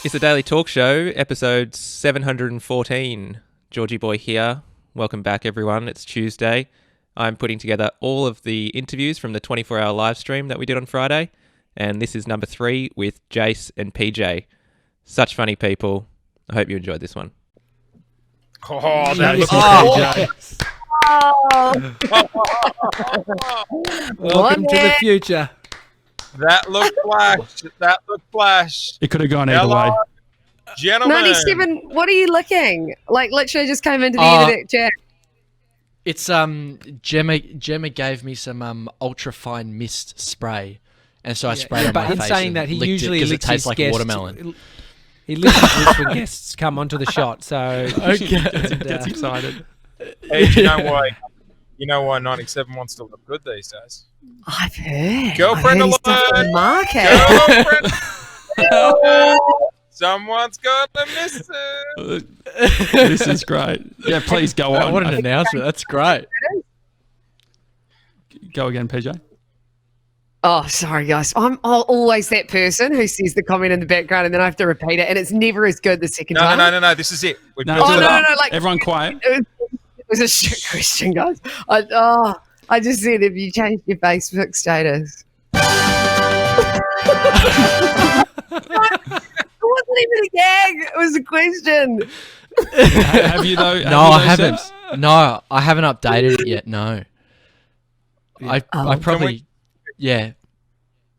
It's the Daily Talk Show, episode 714. Georgie Boy here. Welcome back, everyone. It's Tuesday. I'm putting together all of the interviews from the 24-hour live stream that we did on Friday, and this is number 3 with Jase and PJ. Such funny people. I hope you enjoyed this one. Oh, that was PJ. Welcome to the future. That looked flash. It could have gone either way. Gentlemen. 97, what are you looking? Like, literally just came into the internet chat. It's Gemma gave me some ultra fine mist spray, and so I sprayed it on my face. But in saying that, he usually it tastes his like guests, watermelon. He listens when guests come onto the shot, so okay. gets excited. Hey, you know why 97 wants to look good these days? I've heard. Girlfriend I've heard alert! Market. Girlfriend! Someone's got to miss it. This is great. Yeah, please go on. What an announcement. That's great. Go again, PJ. Oh, sorry, guys. I'm always that person who sees the comment in the background and then I have to repeat it, and it's never as good the second time. No. This is it. No, like, everyone quiet. It was a shit question, guys. I just said, if you changed your Facebook status. It wasn't even a gag. It was a question. Have you though? No, I haven't. No, I haven't updated it yet. No. I probably. Yeah.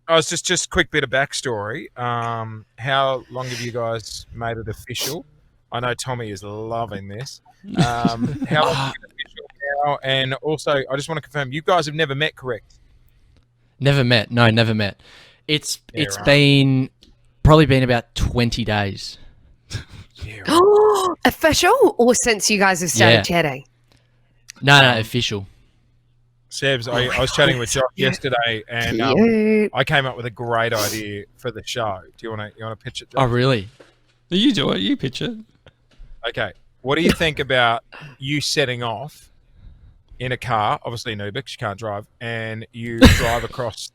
I was just quick bit of backstory. How long have you guys made it official? I know Tommy is loving this. How long have you been official now? And also, I just want to confirm, you guys have never met, correct? Never met. No, never met. It's right. probably been about 20 days. Yeah, right. Official, or since you guys have started chatting? No, official. Sebs, I was chatting with Josh yesterday, and I came up with a great idea for the show. Do you want to pitch it, Josh? Oh, really? You do it. You pitch it. Okay. What do you think about you setting off in a car, obviously an Uber, because you can't drive, and you drive across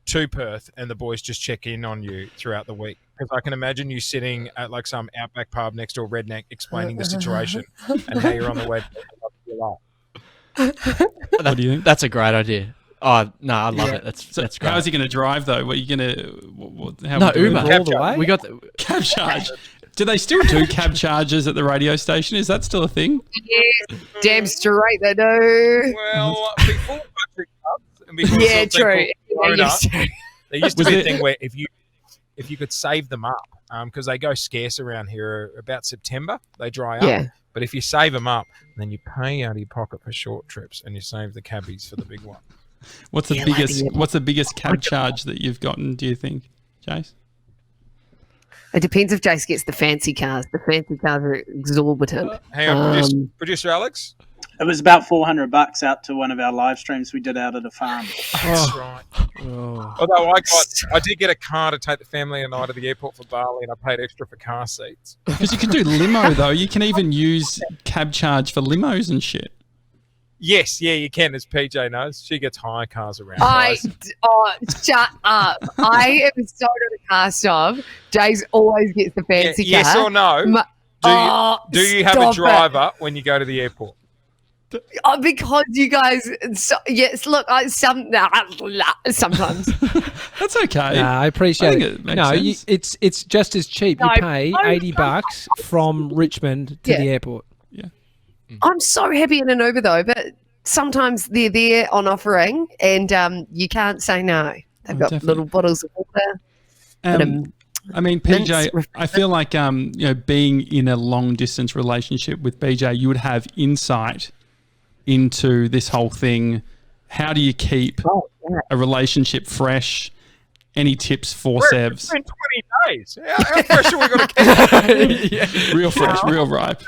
to Perth, and the boys just check in on you throughout the week? Because I can imagine you sitting at like some outback pub next to a redneck explaining the situation and how you're on the way to your life. What do you think? That's a great idea. Oh no, I love it. That's great. How is he going to drive though? What are you going to? No, Uber all the way. We got the cab charge. Do they still do cab charges at the radio station? Is that still a thing? Yes, damn straight they do. Well, before country clubs and before true. There used to be a thing where if you could save them up, because they go scarce around here about September, they dry up. Yeah. But if you save them up, then you pay out of your pocket for short trips, and you save the cabbies for the big one. What's the biggest cab charge that you've gotten, do you think, Jase? It depends if Jase gets the fancy cars. The fancy cars are exorbitant. Hang on, producer Alex? It was about $400 out to one of our live streams we did out at a farm. That's right. Oh. Although I did get a car to take the family and I to the airport for Bali, and I paid extra for car seats. Because you can do limo though. You can even use cab charge for limos and shit. Yes, yeah, you can, as PJ knows. She gets hire cars around. Shut up. I am sold at a car shop. Jase always gets the fancy car. Yes or no? Do you have a driver when you go to the airport? Because you guys, yes. Look, sometimes. That's okay. I appreciate it. No, it's just as cheap. You pay $80 from Richmond to the airport. Yeah. I'm so happy in an Uber though, but sometimes they're there on offering, and you can't say no. They've got little bottles of water. I mean, PJ, I feel like being in a long distance relationship with PJ, you would have insight into this whole thing. How do you keep a relationship fresh? Any tips for Sebs? It's been 20 days. How fresh are we going to keep? Real fresh, real ripe.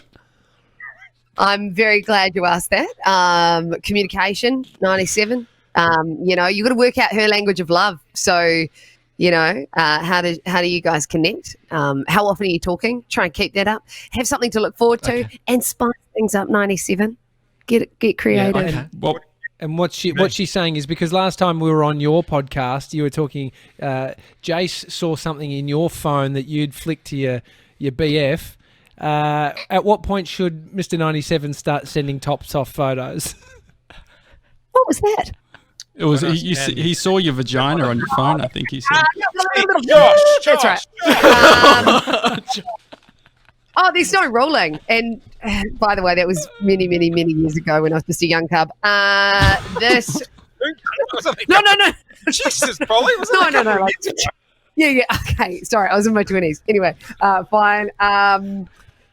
I'm very glad you asked that. Communication, 97. You got to work out her language of love. So, how do you guys connect? How often are you talking? Try and keep that up. Have something to look forward to, and spice things up. 97. Get creative. Yeah, okay. Well, And what she's saying is, because last time we were on your podcast, you were talking. Jase saw something in your phone that you'd flicked to your BF. At what point should Mr. 97 start sending tops off photos? What was that? It was he saw your vagina on your phone, I think he said. That's right. Oh, there's no rolling. And by the way, that was many, many, many years ago when I was just a young cub. This. No. Jesus, Polly. No. Yeah. Okay. Sorry, I was in my 20s. Anyway, fine.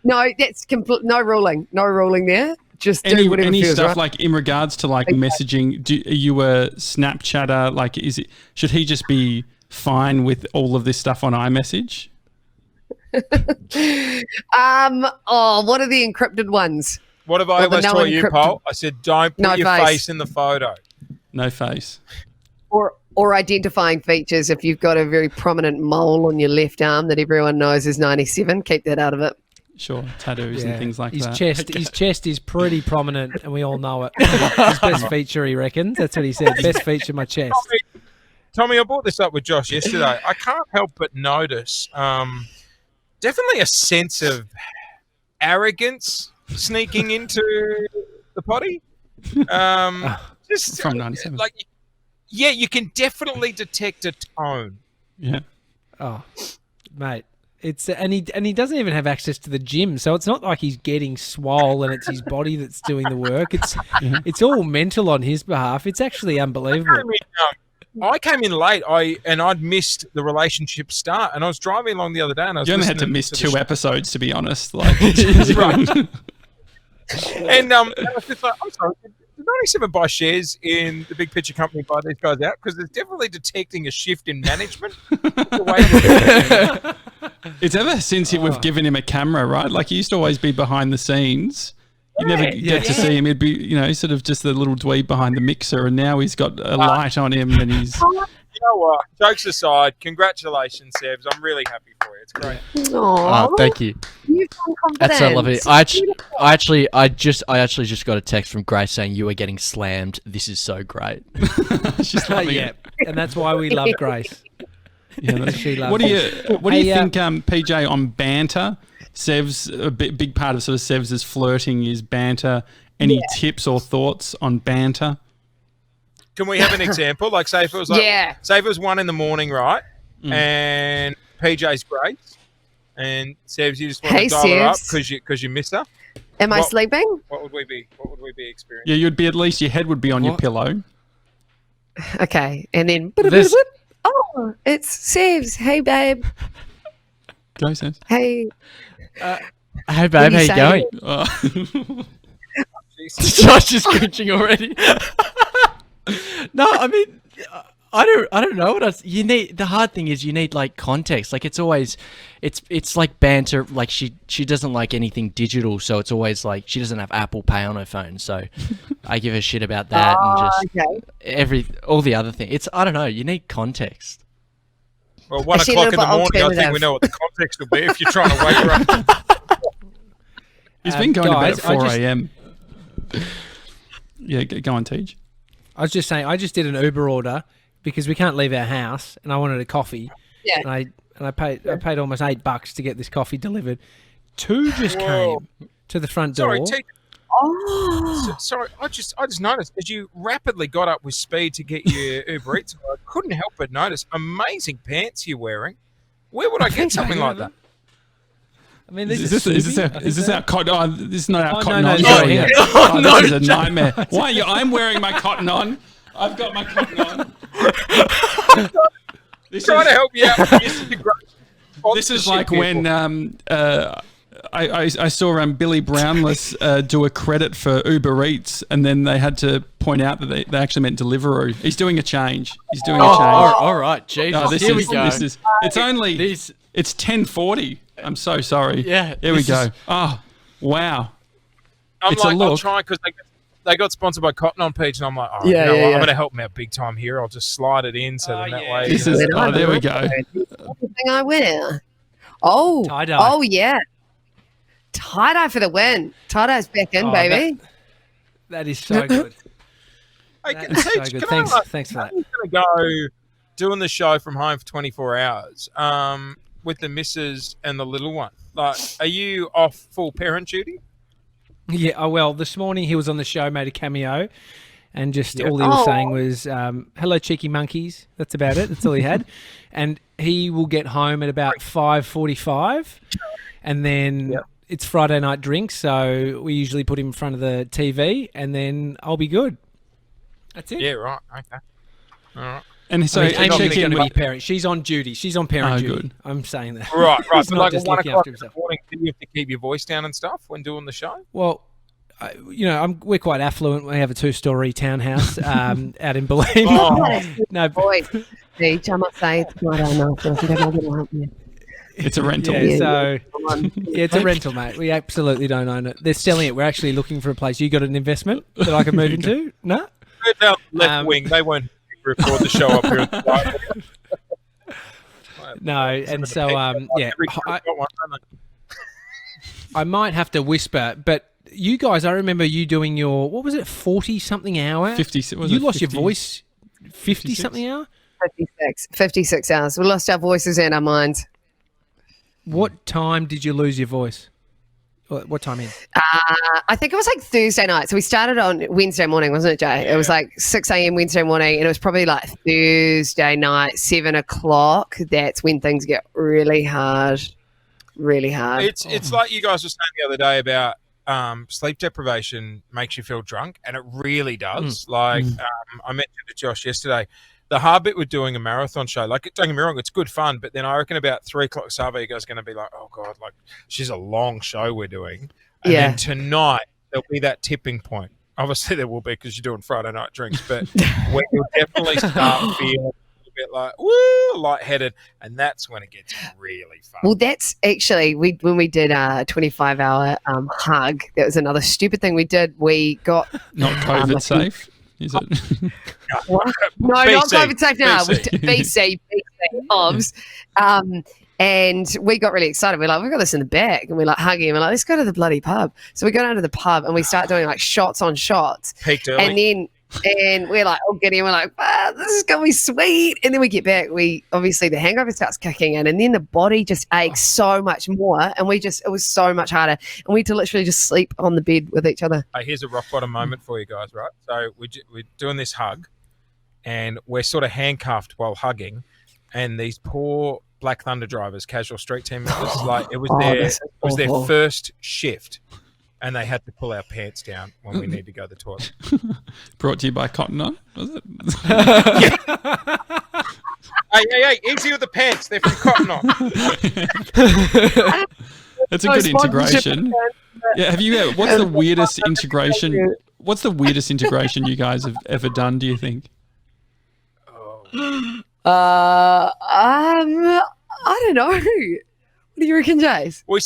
No, that's complete. No rolling. No rolling there. Just do whatever any feels stuff right. like in regards to like messaging. Are you a Snapchatter? Like, should he just be fine with all of this stuff on iMessage? What are the encrypted ones? What have I always taught you, Paul? I said, don't put your face in the photo. No face. Or identifying features. If you've got a very prominent mole on your left arm that everyone knows is 97, keep that out of it. Sure, tattoos and things like that. His chest is pretty prominent, and we all know it. His best feature, he reckons. That's what he said. Best feature, my chest. Tommy, I brought this up with Josh yesterday. I can't help but notice definitely a sense of arrogance sneaking into the potty. Just from 97. Yeah, you can definitely detect a tone. Yeah. Oh, mate. And he doesn't even have access to the gym, so it's not like he's getting swole and it's his body that's doing the work. It's all mental on his behalf. It's actually unbelievable. I came in late. I'd missed the relationship start, and I was driving along the other day, and I was. You only had to miss 2 episodes, to be honest. Right. And I was just like, I'm sorry. Did 97 buy shares in the big picture company, buy these guys out? Because it's definitely detecting a shift in management. It's ever since we've given him a camera, right? Like, he used to always be behind the scenes. You never get to see him. He'd be, sort of just a little dweeb behind the mixer, and now he's got a light on him, and he's... You know what? Jokes aside, congratulations, Sebs. I'm really happy for you. It's great. Oh, thank you. That's so lovely. I actually just got a text from Grace saying you are getting slammed. This is so great. She's loving it. And that's why we love Grace. Yeah, she loves what do you think, PJ, on banter? Sev's a big part of sort of Sev's flirting is banter. Any tips or thoughts on banter? Can we have an example? Like, say if it was say if it was 1 a.m, right? And PJ's great, and Sevs, you just want to dial her up because you miss her. Am I sleeping? What would we be experiencing? Yeah, you'd be at least your head would be on your pillow. Okay, and then oh, it's Sevs. Hey, babe. Go, Sevs. Hey. Hey, babe. How you going? Josh is cringing already. No, I mean, I don't know what else you need. The hard thing is you need like context. Like it's like banter. Like she doesn't like anything digital, so it's always like she doesn't have Apple Pay on her phone. So I give a shit about that and just all the other things. I don't know. You need context. Well, 1 o'clock in the morning, I think we know what the context will be if you're trying to wake her up. He's been going to bed at 4 a.m. Yeah, go on, Tej. I was just saying, I just did an Uber order because we can't leave our house, and I wanted a coffee. Yeah. And I paid almost $8 to get this coffee delivered. 2 just came to the front door. Sorry, Tej. Sorry, I just noticed as you rapidly got up with speed to get your Uber Eats, I couldn't help but notice amazing pants you're wearing. Where would I get something like that? I mean, is this our cotton on? This is not our cotton on. No, this is a nightmare. Why? I'm wearing my cotton on. I've got my cotton on. Trying to help you out. This is like when I saw Billy Brownless do a credit for Uber Eats, and then they had to point out that they actually meant Deliveroo. He's doing a change. He's doing a change. All right, Jesus. Here we go. It's 10:40. I'm so sorry. Yeah. Here we go. Oh, wow. I'll try because they got sponsored by Cotton On Peach, and I'm like, I'm going to help them out big time here. I'll just slide it in so that way. There we go. Everything I wear. Oh, tie-dye. Oh, yeah. Tie-dye for the win. Tie-dye's back in, baby. That is so good. That's so good. Thanks for that. I'm going to go doing the show from home for 24 hours with the missus and the little one. Like, are you off full parent duty? Yeah, well, this morning he was on the show, made a cameo, and just all he was saying was, hello, cheeky monkeys. That's about it. That's all he had. And he will get home at about 5:45, and then it's Friday night drinks, so we usually put him in front of the TV, and then I'll be good. That's it. Yeah, right. Okay. All right. And so Amy's going to be parent. She's on duty. She's on parent duty. Good. I'm saying that. Right. He's But not like just 1 looking o'clock after in the himself. morning, do you have to keep your voice down and stuff when doing the show? Well, we're quite affluent. We have a 2-story townhouse out in Belém. No, boy. I must say it's not enough. I think I'm going to help you. It's a rental. Yeah, it's a rental, mate. We absolutely don't own it. They're selling it. We're actually looking for a place. You got an investment that I can move into? No? Down left wing. They won't record the show up here. At the no, and so I might have to whisper, but you guys, I remember you doing your 40-something hour. 50. You lost your voice 50-something hour. 56 hours. We lost our voices and our minds. What time did you lose your voice? What time in? I think it was like Thursday night. So we started on Wednesday morning, wasn't it, Jay? Yeah. It was like 6 a.m. Wednesday morning, and it was probably like Thursday night, 7 o'clock. That's when things get really hard. Really hard. It's like you guys were saying the other day about sleep deprivation makes you feel drunk, and it really does. I mentioned to Josh yesterday, the hard bit with doing a marathon show, like, don't get me wrong, it's good fun, but then I reckon about 3 o'clock Savo, you guys are going to be like, oh, God, like, she's a long show we're doing. And then tonight, there'll be that tipping point. Obviously, there will be because you're doing Friday night drinks, but when you'll definitely start feeling a little bit like, woo, lightheaded, and that's when it gets really fun. Well, that's actually, when we did a 25-hour hug, that was another stupid thing we did. We got... Not COVID safe, is it? No, not COVID safe now. BC, OBS. And we got really excited. We're like, we've got this in the bag. And we're like hugging him. We're like, let's go to the bloody pub. So we go down to the pub and we start doing like shots on shots. Peaked early. And we're like, oh, giddy. And we're like, wow, this is going to be sweet. And then we get back. Obviously the hangover starts kicking in. And then the body just aches so much more. And it was so much harder. And we had to literally just sleep on the bed with each other. Here's a rock bottom moment for you guys, right? So we're doing this hug. And we're sort of handcuffed while hugging, and these poor Black Thunder drivers, casual street team members, it was their first shift, and they had to pull our pants down when we need to go to the toilet. Brought to you by Cotton On, was it? Hey, easy with the pants. They're from Cotton On. That's a good integration. Yeah, what's the weirdest integration? What's the weirdest integration you guys have ever done, do you think? I don't know. What do you reckon, Jase? We're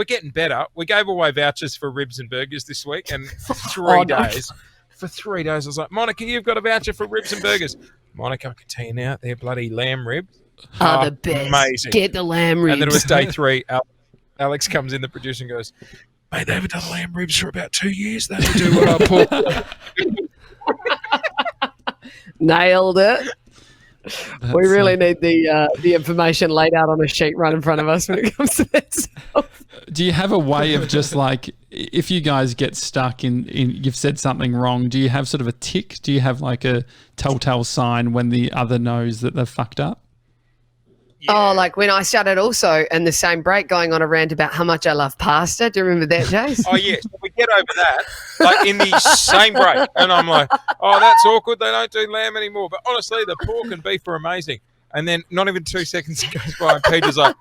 getting better. We gave away vouchers for ribs and burgers this week, and for 3 days, I was like, Monica, you've got a voucher for ribs and burgers. Monica, I can tell you now, they're bloody lamb ribs. The best. Amazing. Get the lamb ribs. And then it was day 3. Alex comes in, the producer, and goes, mate, they haven't done lamb ribs for about 2 years. They do what I put. Nailed it. We really need the information laid out on a sheet right in front of us when it comes to that stuff. Do you have a way of just like, if you guys get stuck in you've said something wrong, do you have sort of a tick? Do you have like a telltale sign when the other knows that they've fucked up? Yeah. Oh, like when I started also in the same break going on a rant about how much I love pasta. Do you remember that, Jase? Oh, yes. We get over that, like in the same break. And I'm like, oh, that's awkward. They don't do lamb anymore. But honestly, the pork and beef are amazing. And then not even 2 seconds goes by and Peter's like,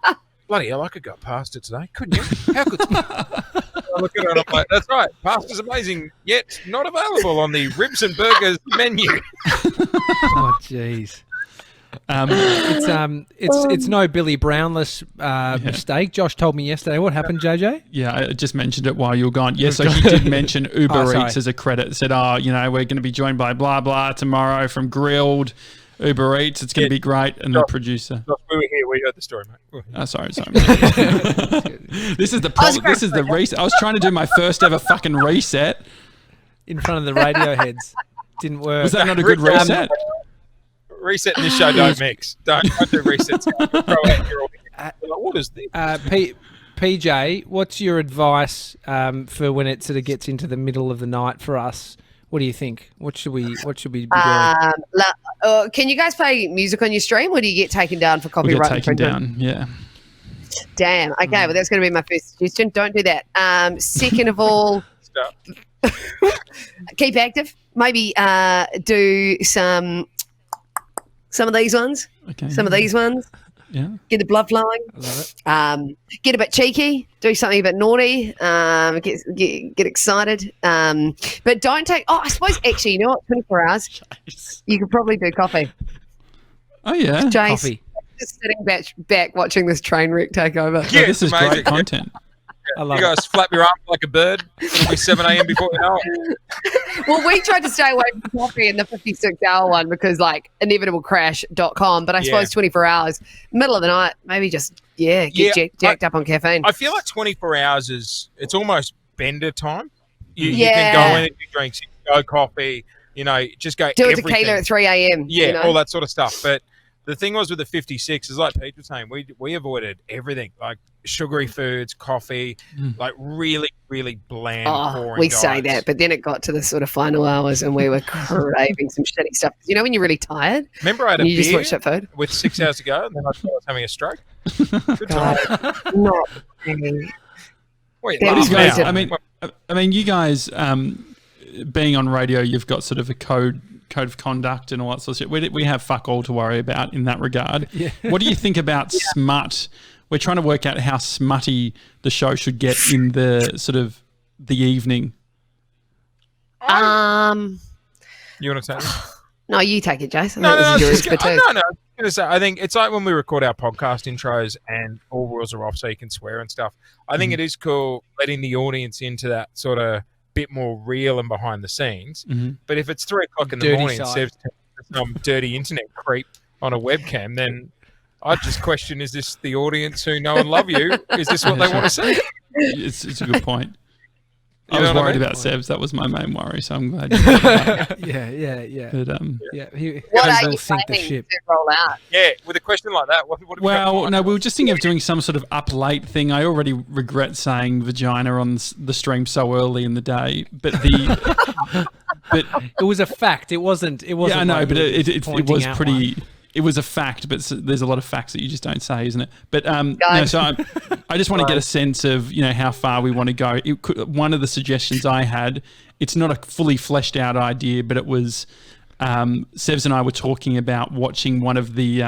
bloody hell, I could go pasta today. Couldn't you? How could you? I look at it and I'm like, that's right. Pasta's amazing, yet not available on the ribs and burgers menu. Oh, jeez. It's no Billy Brownless mistake. Josh told me yesterday. What happened, JJ? Yeah, I just mentioned it while you were gone. Yeah, so he did mention Uber Eats as a credit. Said, we're going to be joined by blah, blah tomorrow from Grilled Uber Eats. It's going to be great. And the producer. Josh, we were here. We heard the story, mate. Oh, sorry. This is the problem. This is the reset. I was trying to do my first ever fucking reset. in front of the radio heads. Didn't work. Was that not a good reset? Reset in this show don't mix. Don't do resets. Throw out your audience. What is this? PJ, what's your advice for when it sort of gets into the middle of the night for us? What do you think? What should we be doing? Can you guys play music on your stream, or do you get taken down for copyright? We get taken down, yeah. Damn. Okay, well, that's going to be my first suggestion. Don't do that. Second of all, keep active. Maybe do some of these ones. Okay. Some of these ones. Yeah. Get the blood flowing. I love it. Get a bit cheeky. Do something a bit naughty. Get excited. But don't take. Oh, I suppose actually, you know what? 24 hours. You could probably do coffee. Oh yeah. Jase, Coffee. just sitting back watching this train wreck take over. Yeah, This is amazing. great content. I love You it. guys flap your arms like a bird. It'll be 7 a.m. before you know it. Well, we tried to stay away from coffee in the 56-hour one because, like, inevitablecrash.com. But I suppose 24 hours, middle of the night, maybe just, get jacked up on caffeine. I feel like 24 hours it's almost bender time. You can go in and do drinks, you can go coffee, just go Do a everything. tequila at 3 a.m. Yeah, all that sort of stuff. But the thing was with the 56 is like Pete was saying, we avoided everything, like sugary foods, coffee, like really, really bland, boring we diets. say that, but then it got to the sort of final hours and we were craving some shitty stuff. You know when you're really tired? Remember I had a You just beer watch that food? with 6 hours to go and then I thought I was having a stroke? Good time. Not really. Wait, That was laugh very now. I mean, you guys, being on radio, you've got sort of a code of conduct and all that sort of shit. We have fuck all to worry about in that regard. Yeah. What do you think about smut? We're trying to work out how smutty the show should get in the sort of the evening. You want to say that? No, you take it, Jason. No, I was yours just for gonna- two. no. I was gonna say, I think it's like when we record our podcast intros and all rules are off, so you can swear and stuff. I think it is cool letting the audience into that sort of bit more real and behind the scenes. But if it's 3 o'clock in the Dirty morning, side. instead of some dirty internet creep on a webcam, then I just question: is this the audience who know and love you? Is this what they want to see? It's a good point. You I was know what I worried mean? about Sebs. That was my main worry, so I'm glad you brought that up. Yeah. But, He What will are you sink the planning ship. to roll out? Yeah, with a question like that, what have you got in well, mind? no, we were just thinking of doing some sort of up late thing. I already regret saying vagina on the stream so early in the day, but but It was a fact. It wasn't. It wasn't. yeah, I know, like but we were it pointing was out pretty. one. It was a fact, but there's a lot of facts that you just don't say, isn't it? But no, so I just want to get a sense of how far we want to go. One of the suggestions I had, it's not a fully fleshed out idea, but it was Sevs and I were talking about watching one of the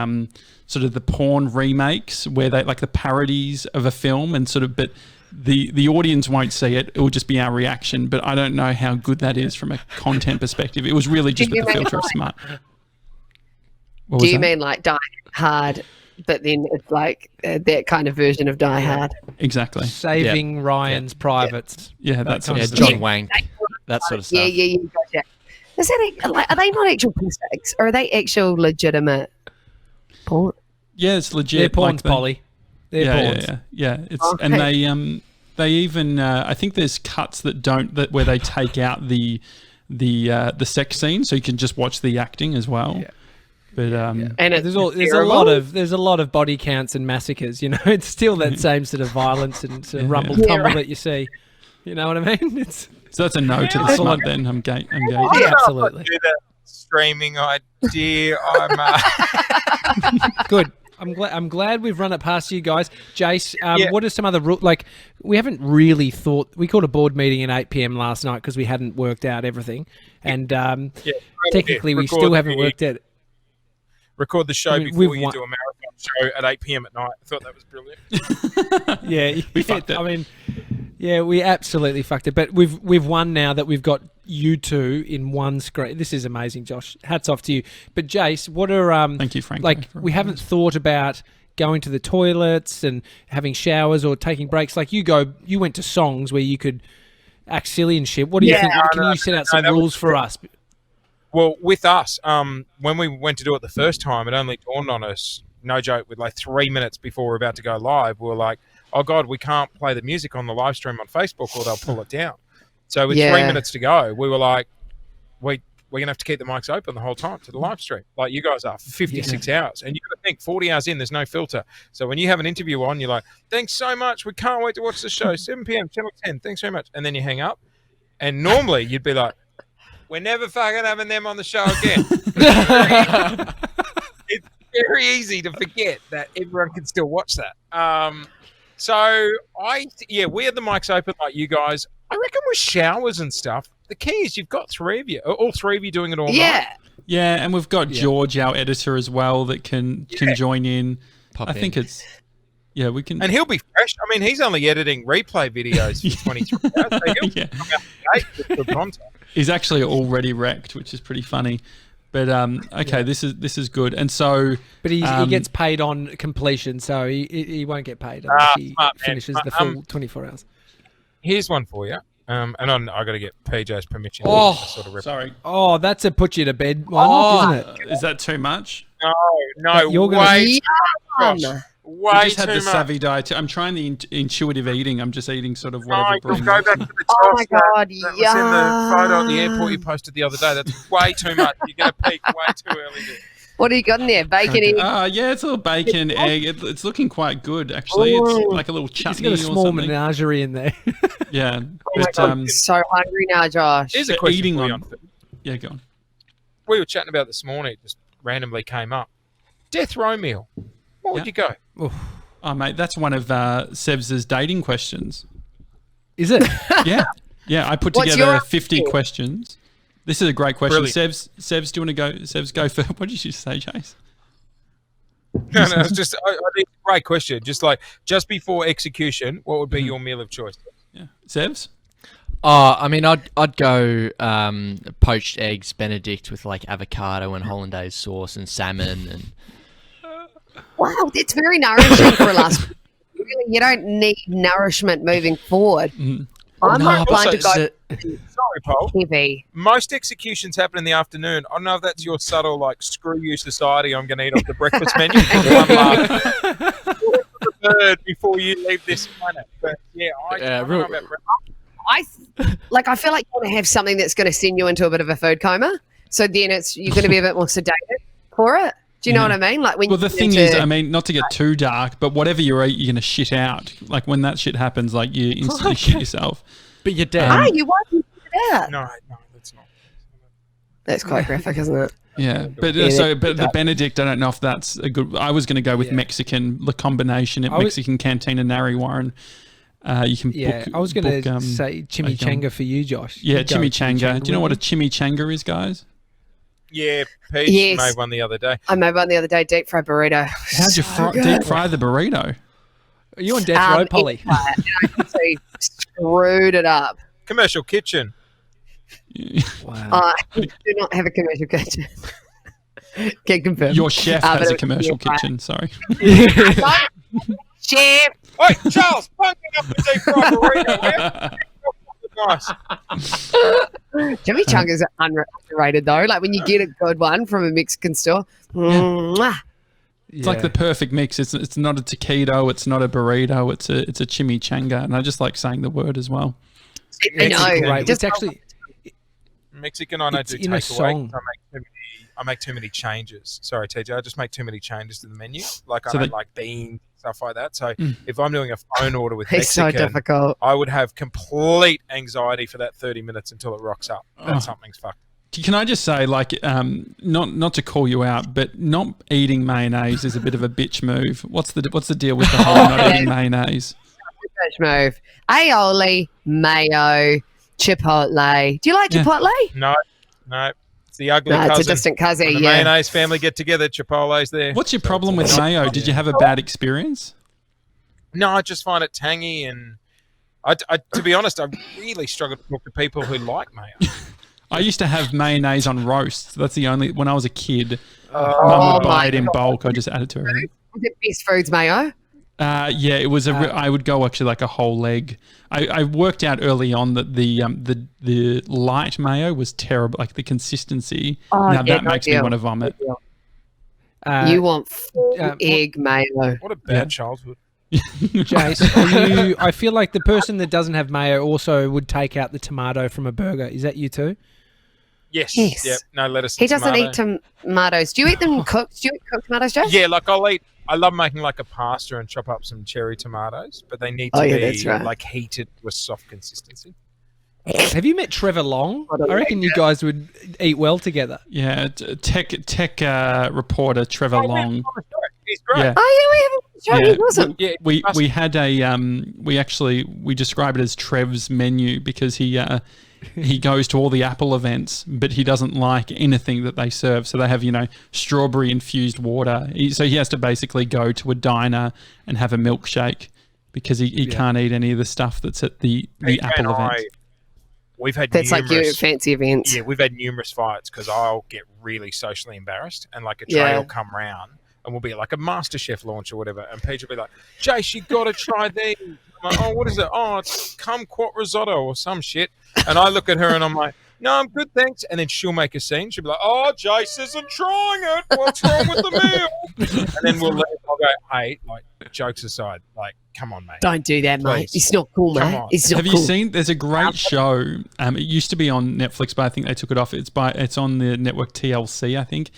sort of the porn remakes where they like the parodies of a film and sort of, but the audience won't see it. It will just be our reaction. But I don't know how good that is from a content perspective. It was really just with the filter of smart. What Do was you that? mean like Die Hard, but then it's like that kind of version of Die Hard? Exactly. Saving Ryan's privates. Yeah, that's kind Yeah, of John stuff. Wank, that sort of stuff. Yeah, gotcha. Is that like, are they not actual mistakes, or are they actual legitimate porn? Yeah, it's legit. They're porns, the- Polly. They're porns. Yeah. It's Okay. and they even I think there's cuts where they take out the sex scene, so you can just watch the acting as well. Yeah. But And There's a lot of body counts and massacres. It's still that same sort of violence and sort of rumble Yeah, tumble right. that you see. You know what I mean? It's so that's a no to the Yeah. smut. Then I'm gay. I'm gay. I don't know if I Absolutely. do that streaming idea. I'm good. I'm glad we've run it past you guys. Jase, Yeah. what are some other like? We haven't really thought. We called a board meeting at 8 p.m. last night because we hadn't worked out everything, and technically we Record still haven't the- worked out. record the show I mean, before we've you won- do a marathon show at 8 p.m. at night. I thought that was brilliant. Yeah, We fucked it. I mean, yeah, we absolutely fucked it. But we've won now that we've got you two in one screen. This is amazing, Josh. Hats off to you. But Jase, what are Thank you, Frank. like? We haven't thought about going to the toilets and having showers or taking breaks. Like you went to songs where you could act silly and shit. What do you Yeah. think? Can you set out some that was- rules for us? Well, with us, when we went to do it the first time, it only dawned on us, no joke, with like 3 minutes before we're about to go live, we were like, oh God, we can't play the music on the live stream on Facebook or they'll pull it down. So with Yeah. 3 minutes to go, we were like, we're going to have to keep the mics open the whole time to the live stream, like you guys are, for 56 hours. And you've got to think, 40 hours in, there's no filter. So when you have an interview on, you're like, thanks so much. We can't wait to watch the show. 7 p.m., Channel 10. Thanks very much. And then you hang up. And normally you'd be like, we're never fucking having them on the show again. It's very easy to forget that everyone can still watch that. So we had the mics open like you guys. I reckon with showers and stuff, the key is you've got three of you, all three of you doing it all night. Yeah, and we've got George, our editor, as well, that can join in. I think it's we can, and he'll be fresh. I mean, he's only editing replay videos for 23 hours. So he'll come out the gate with the content. He's actually already wrecked, which is pretty funny. But this is good, and so. But he gets paid on completion, so he won't get paid unless he finishes the full 24 hours. Here's one for you. And I got to get PJ's permission. To sort of sorry. Oh, that's a put you to bed one, isn't it? Is that too much? No, you're way Yum. too I just had too the much. savvy diet. I'm trying the intuitive eating. I'm just eating sort of No, whatever you'll brings. go back to the Oh my toss God, that was in the photo at the airport you posted the other day. That's way too much. You're going to peak way too early. What do you got in there? Bacon, egg? Yeah, it's a little bacon, egg. It's looking quite good, actually. It's like a little He's chutney got a or small something. menagerie in there. Yeah. Oh my God, I'm so hungry now, Josh. Here's a But question eating for you on- on Yeah, go on. we were chatting about this morning. It just randomly came up. Death row meal. What would you go? Oh, mate, that's one of Seb's dating questions. Is it? Yeah. I put What's together your 50 answer? questions. This is a great question. Brilliant. Seb's, do you want to go? Seb's, go for. What did you say, Chase? No, it's just I think it's a great question. Just before execution, what would be your meal of choice? Yeah, Seb's. I mean, I'd go poached eggs Benedict with like avocado and hollandaise sauce and salmon and. Wow, it's very nourishing for us. Really, you don't need nourishment moving forward. I'm not also, inclined to go Sorry, Paul. heavy. Most executions happen in the afternoon. I don't know if that's your subtle, like, screw you society, I'm going to eat off the breakfast menu. One last bird before you leave this planet. But yeah, I don't know about breakfast. I feel like you want to have something that's going to send you into a bit of a food coma. So then you're going to be a bit more sedated for it. Do you know what I mean? Like when Well, the thing is, I mean, not to get too dark, but whatever you eat, you're going to shit out. Like when that shit happens, like you instantly shit yourself. But you're dead. you won't do that. No, that's not. That's quite graphic, isn't it? Yeah, but Yeah, but the Benedict, I don't know if that's a good. I was going to go with Mexican, the combination at Mexican Cantina Nari Warren. You can book. I was going to say chimichanga for you, Josh. Yeah, You'd go chimichanga. Do you know what a really? chimichanga is, guys? Yeah, Peach made one the other day. I made one the other day, deep fried burrito. How'd you deep fry the burrito? Are you on death row, Polly? I screwed it up. Commercial kitchen. Wow. I do not have a commercial kitchen. Can confirm. Your chef but has it a was commercial deep fried. kitchen. Sorry. Chef. Hey, Charles, bunking up the deep fried burrito. Yeah? Nice. Chimichangas are underrated though. Like when you get a good one from a Mexican store. Mwah. It's like the perfect mix. It's not a taquito. It's not a burrito. It's a chimichanga, and I just like saying the word as well. I know. Right. It's actually Mexican, I don't It's do in a takeaway. song. I make too many changes. Sorry, TJ. I just make too many changes to the menu. Like So I don't like beans, stuff like that. So Mm. if I'm doing a phone order with It's so Mexican, difficult. I would have complete anxiety for that 30 minutes until it rocks up. That Oh. something's fucked. Can I just say, like, not to call you out, but not eating mayonnaise is a bit of a bitch move. What's the deal with the whole not eating mayonnaise? Bitch move. Aioli, mayo, chipotle. Do you like Yeah. chipotle? No. It's the ugly No, cousin. it's a distant cousin. When the Yeah. mayonnaise family get together, Chipotle's there. What's your So problem it's with all- mayo? Did you have a bad experience? No, I just find it tangy, and I to be honest, I really struggle to talk to people who like mayo. I used to have mayonnaise on roast. That's the only. When I was a kid, Mum Oh would buy my it in God. bulk. I just add it to everything. Was it Best Foods mayo? Yeah, it was I would go actually like a whole leg. I worked out early on that the light mayo was terrible. Like the consistency. Oh, now yeah, that no makes me deal. want to vomit. You want full what- egg mayo. What a bad childhood. Jace, I feel like the person that doesn't have mayo also would take out the tomato from a burger. Is that you too? Yes. Yes. Yep. No lettuce. He and doesn't tomato. eat tomatoes. Do you eat them cooked? Do you eat cooked tomatoes, Joe? Yeah, like I love making like a pasta and chop up some cherry tomatoes, but they need to Oh, yeah, be that's right. like heated to a soft consistency. Have you met Trevor Long? I reckon you guys would eat well together. Yeah, tech reporter Trevor Long. He's great. Yeah. Oh, yeah, we haven't. He's awesome. Yeah, We had a we describe it as Trev's menu because he goes to all the Apple events, but he doesn't like anything that they serve. So they have strawberry infused water. So he has to basically go to a diner and have a milkshake because he can't eat any of the stuff that's at the Apple event. We've had That's like your numerous, fancy events. yeah, we've had numerous fights because I'll get really socially embarrassed and like a tray Yeah. will come round and we'll be at like a MasterChef launch or whatever, and Paige will be like, "Jace, you got to try these." I'm like, "Oh, what is it? Oh, it's kumquat risotto or some shit." And I look at her and I'm like, "No, I'm good, thanks." And then she'll make a scene. She'll be like, "Oh, Jace isn't trying it. What's wrong with the meal?" And then I'll go, "Hey, like, jokes aside, like, come on, mate." Don't do that, mate. Please. It's not cool, Come mate. on. It's not Have cool. you seen? There's a great show. It used to be on Netflix, but I think they took it off. It's on the network TLC, I think.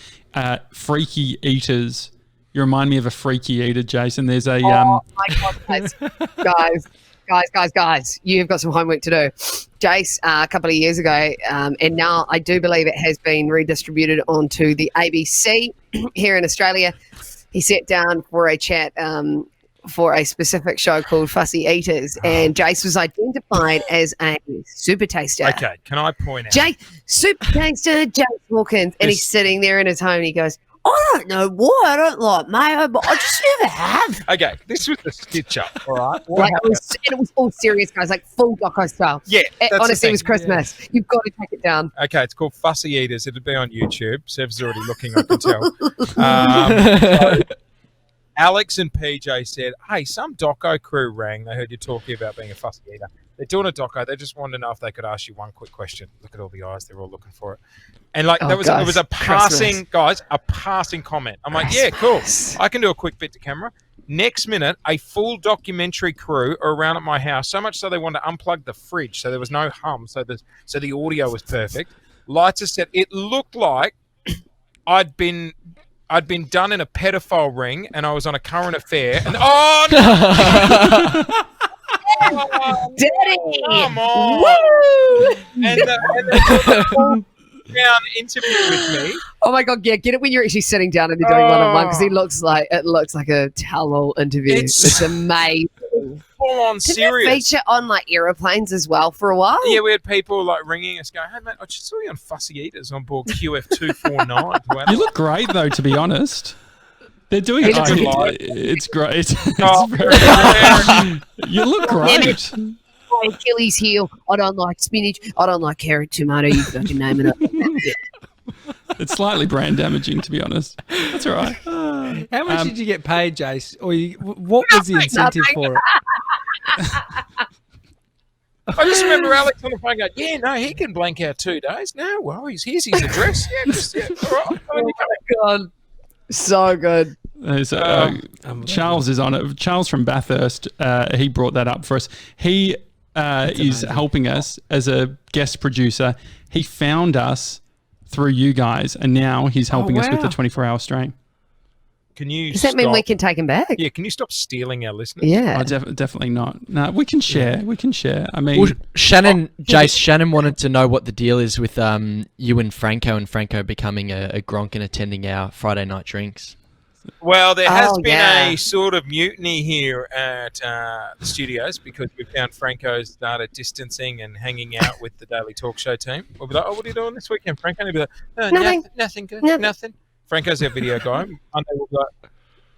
Freaky Eaters. You remind me of a freaky eater, Jason. There's a Oh my God, guys, you've got some homework to do. Jace, a couple of years ago, and now I do believe it has been redistributed onto the ABC here in Australia. He sat down for a chat for a specific show called Fussy Eaters, and Jace was identified as a super taster. Okay, can I point out? Super taster, Jace Hawkins, and he's sitting there in his home and he goes, "I don't know why I don't like mayo, but I just never have." Okay, this was the stitch up, all right? Like, it was all serious, guys, like full doco style. Yeah, that's the Honestly, thing. it was Christmas. You've got to take it down. Okay, it's called Fussy Eaters. It'd be on YouTube. Sev's already looking, I can tell. So Alex and PJ said, "Hey, some doco crew rang. They heard you talking about being a fussy eater. They're doing a doco. They just wanted to know if they could ask you one quick question." Look at all the eyes. They're all looking for it. And like it was a passing, guys, a passing comment. I'm like, "Yeah, cool. I can do a quick bit to camera." Next minute, a full documentary crew are around at my house, so much so they wanted to unplug the fridge, so there was no hum, so the audio was perfect. Lights are set. It looked like I'd been done in a pedophile ring, and I was on a current affair. And Daddy! Come on! Woo! And the down interview with me. Oh my God, yeah, get it when you're actually sitting down and they're doing one-on-one, because it looks like a tell-all interview. It's amazing. Full on Did serious. it feature on like aeroplanes as well for a while? Yeah, we had people like ringing us, going, "Hey mate, I just saw you on Fussy Eaters on board QF249." You look great, though, to be honest. They're doing He it. looks It's great. Oh, You look great. My Achilles heel. I don't like spinach. I don't like carrot, tomato. You fucking name it up. It's slightly brand damaging, to be honest. That's all right. How much did you get paid, Jace? Or what was the incentive for it? I just remember Alex on the phone going, "Yeah, no, he can blank out 2 days. No worries. Here's his address. All right." Oh my God. So good. Charles is on it. Charles from Bathurst, he brought that up for us. He is helping us as a guest producer. He found us through you guys, and now he's helping us with the 24-hour stream. Can you Does that mean we can take him back? Yeah, can you stop stealing our listeners? Yeah. Oh, definitely not. No, we can share. We can share. I mean, Well, Shannon wanted to know what the deal is with you and Franco becoming a Gronk and attending our Friday night drinks. Well, there has been a sort of mutiny here at the studios because we found Franco started distancing and hanging out with the Daily Talk Show team. We'll be like, "Oh, what are you doing this weekend, Franco?" And he'll be like, Nothing. nothing good, Nothing. nothing. Franco's our video guy. Monday we'll be like,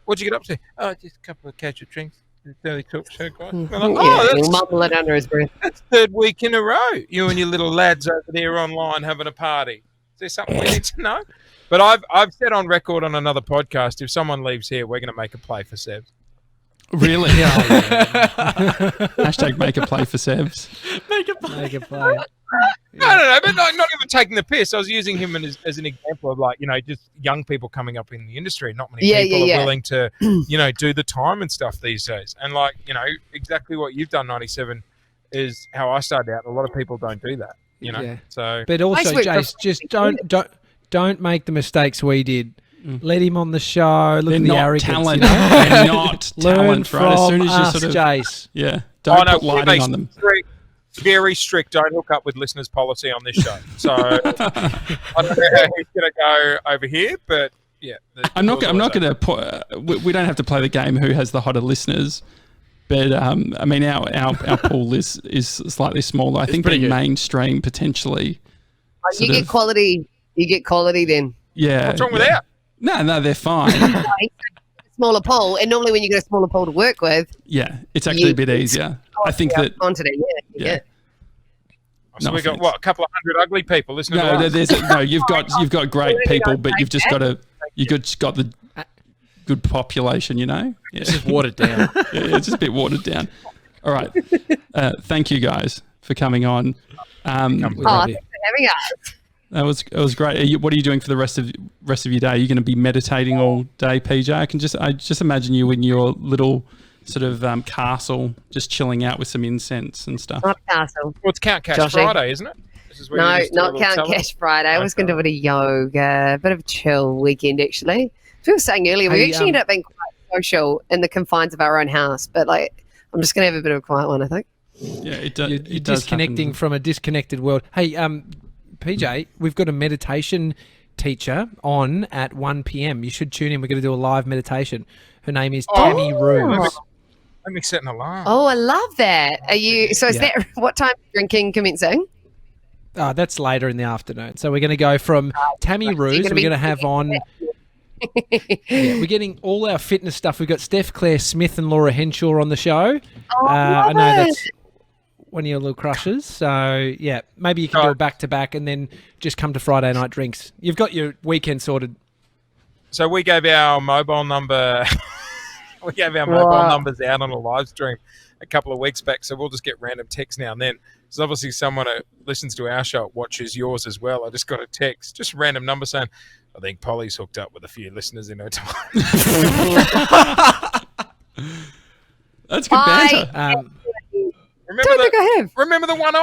"What'd you get up to?" "Oh, just a couple of casual drinks. The Daily Talk Show guy." We're like, "Oh, He'll mumble it under his breath. that's 3rd week in a row. You and your little lads over there online having a party. Is there something we need to know?" But I've said on record on another podcast, if someone leaves here, we're going to make a play for Sev. really? Hashtag make a play for Sevs. Make a play. No, but not even taking the piss. I was using him as an example of just young people coming up in the industry. Not many people are willing to, do the time and stuff these days. And exactly what you've done, 97, is how I started out. A lot of people don't do that, So, but also, Jase, just don't make the mistakes we did. Let him on the show. Look at the arrogance. Talent. They're not Learn talent, right? As soon as you us, sort of, Jase. don't put lighting on them. Very strict. Don't hook up with listeners policy on this show. So I don't know how he's going to go over here, but yeah. I'm not going to put. We don't have to play the game. Who has the hotter listeners? But I mean, our pool is slightly smaller. I think being mainstream potentially. You get quality. You get quality then. Yeah. What's wrong with that? No, they're fine. Smaller pool, and normally when you get a smaller pool to work with, it's actually a bit easier. I think that onto it, yeah. So we got a couple of hundred ugly people listening. You've got great people, but you've just got the good population. It's just watered down. It's just a bit watered down. All right, thank you guys for coming on. Thanks for having us. It was great. What are you doing for the rest of your day? Are you going to be meditating all day, PJ? I just imagine you in your little sort of castle, just chilling out with some incense and stuff. Not castle. Well, it's Count Cash Friday, isn't it? No, not Count Cash Friday. I was going to do a bit of yoga, a bit of a chill weekend actually. As we were saying earlier, we actually ended up being quite social in the confines of our own house, but I'm just going to have a bit of a quiet one, I think. Yeah, it does. You're disconnecting from a disconnected world. Hey, PJ, we've got a meditation teacher on at 1 p.m. You should tune in. We're going to do a live meditation. Her name is Tammy Roos. Let me set an alarm. Oh, I love that. Are you? So is that what time is drinking commencing? That's later in the afternoon. So we're going to go from Tammy Roos. We're going to have on. We're getting all our fitness stuff. We've got Steph Claire Smith and Laura Henshaw on the show. I know that's one of your little crushes. So, maybe you can do a back-to-back and then just come to Friday night drinks. You've got your weekend sorted. So we gave our mobile number... numbers out on a live stream a couple of weeks back, so we'll just get random texts now and then. There's obviously someone who listens to our show, watches yours as well. I just got a text, just a random number saying, I think Polly's hooked up with a few listeners in her time. That's good banter. Remember the one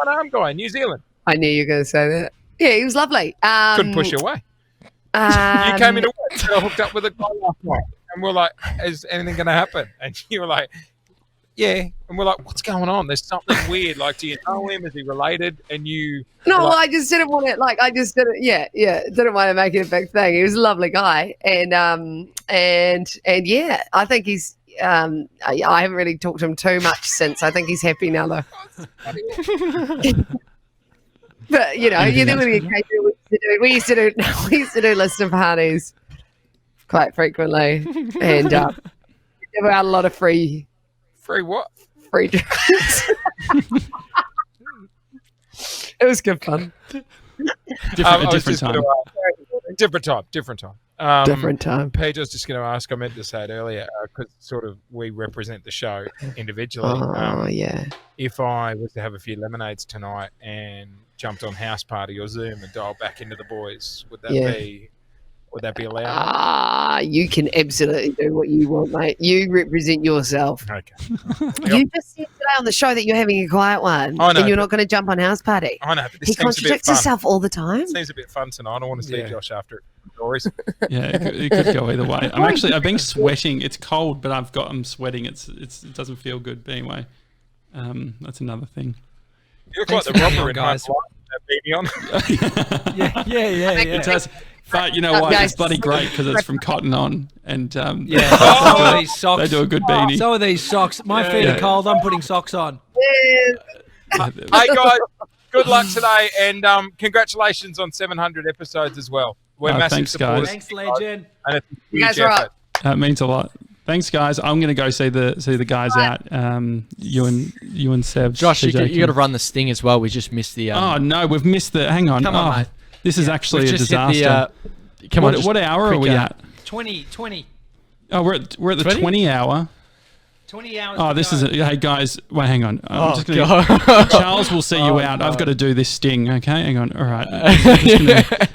arm guy in New Zealand? I knew you were going to say that. Yeah, he was lovely. Couldn't push you away. You came into work and I hooked up with a guy last night. And we're like, is anything going to happen? And you were like, yeah. And we're like, what's going on? There's something weird. Like, do you know him? Is he related? And you... No, I just didn't want it. I just didn't, didn't want to make it a big thing. He was a lovely guy. And yeah, I think he's... I haven't really talked to him too much since. I think he's happy now, though. But, we used to do listener parties quite frequently, and there were a lot of free what? Free drinks. It was good fun. Different time. Different time. Different time. Paige, I was just going to ask, I meant to say it earlier, because sort of we represent the show individually. If I was to have a few lemonades tonight and jumped on House Party or Zoom and dialed back into the boys, would that be allowed? You can absolutely do what you want, mate. You represent yourself. Okay. You just said today on the show that you're having a quiet one. I know, and you're not going to jump on House Party. I know, but this he seems a bit contradicts fun. himself all the time. It seems a bit fun tonight. I want to see Josh after stories. Yeah, it could go either way. I've been sweating. It's cold, but I'm sweating. It doesn't feel good. But anyway, that's another thing. You look like the robber in guys. Beanie on. Yeah. It does. But you know what? It's bloody great because it's from Cotton On, and some of these socks. They do a good beanie. Some of these socks. My feet are cold. I'm putting socks on. Hey guys, good luck today, and congratulations on 700 episodes as well. We're massive supporters. Thanks, legend. And it's a You guys huge are effort. up. That means a lot. Thanks, guys. I'm going to go see the guys out. You and Seb. Josh, you got to run this thing as well. We just missed the. Oh no, we've missed the. Hang on. Come on, mate. This is actually We've a just disaster. hit the, What hour are we at? 20. Oh, we're at the 20 hour. 20 hours. Oh, this is it. Hey, guys. Wait, hang on. I'm just gonna, God. Charles will see you out. I've got to do this sting, okay? Hang on. All right. I'm just gonna